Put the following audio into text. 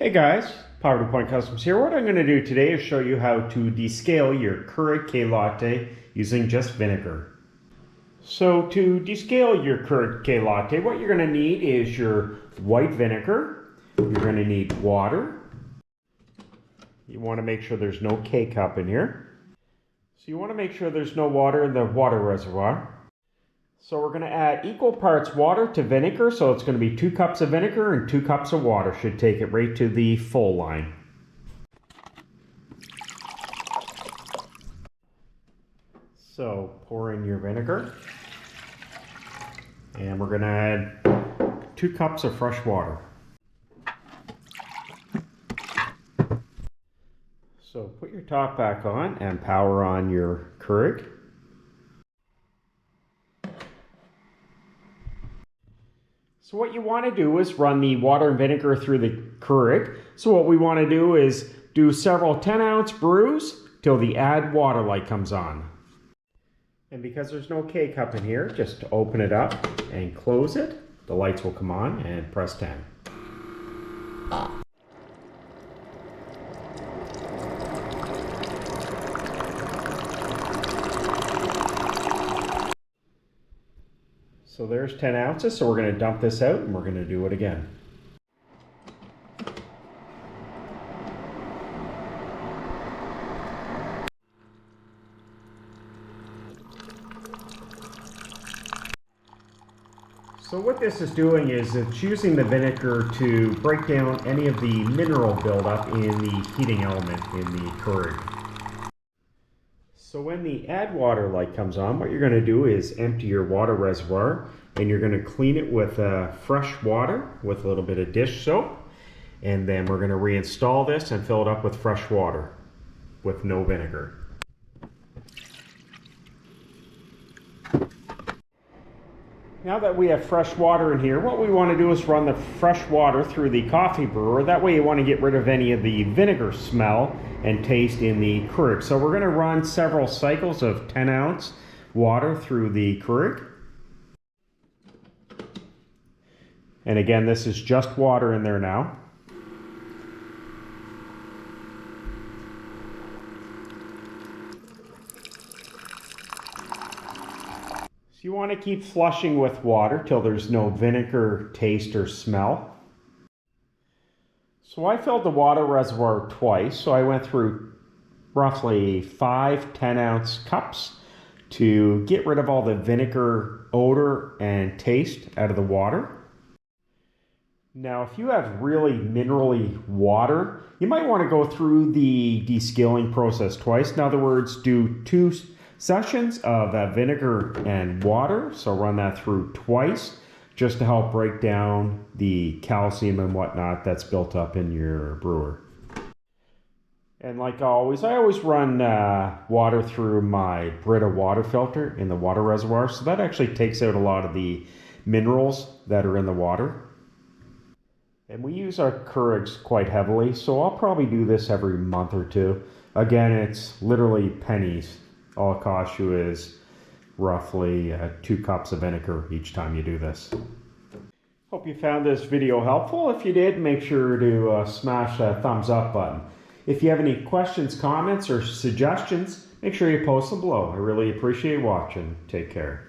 Hey guys, Power to Point Customs here. What I'm going to do today is show you how to descale your keurig K-Latte using just vinegar. So to descale your keurig K-Latte, what you're going to need is your white vinegar. You're going to need water. You want to make sure there's no K-cup in here. So you want to make sure there's no water in the water reservoir. So we're going to add equal parts water to vinegar, so it's going to be 2 cups of vinegar and 2 cups of water. Should take it right to the full line. So pour in your vinegar, and we're going to add 2 cups of fresh water. So put your top back on and power on your keurig. So what you want to do is run the water and vinegar through the keurig. So what we want to do is do several 10-ounce brews till the add water light comes on. And because there's no K-cup in here, just open it up and close it. The lights will come on and press 10. So there's 10 ounces, so we're going to dump this out and we're going to do it again. So what this is doing is it's using the vinegar to break down any of the mineral buildup in the heating element in the keurig. So when the add water light comes on, what you're going to do is empty your water reservoir and you're going to clean it with fresh water with a little bit of dish soap, and then we're going to reinstall this and fill it up with fresh water with no vinegar. Now that we have fresh water in here, what we want to do is run the fresh water through the coffee brewer. That way you want to get rid of any of the vinegar smell and taste in the keurig. So we're going to run several cycles of 10-ounce water through the keurig. And again, this is just water in there now. So you want to keep flushing with water till there's no vinegar taste or smell. So I filled the water reservoir twice, so I went through roughly 5 10-ounce cups to get rid of all the vinegar odor and taste out of the water. Now if you have really minerally water, you might want to go through the descaling process twice. In other words, do 2 sessions of vinegar and water, so run that through twice just to help break down the calcium and whatnot that's built up in your brewer. And like always, I always run water through my Brita water filter in the water reservoir, so that actually takes out a lot of the minerals that are in the water. And we use our keurigs quite heavily, so I'll probably do this every month or 2. Again, it's literally pennies. All it costs you is roughly 2 cups of vinegar each time you do this. Hope you found this video helpful. If you did, make sure to smash that thumbs up button. If you have any questions, comments, or suggestions, make sure you post them below. I really appreciate watching. Take care.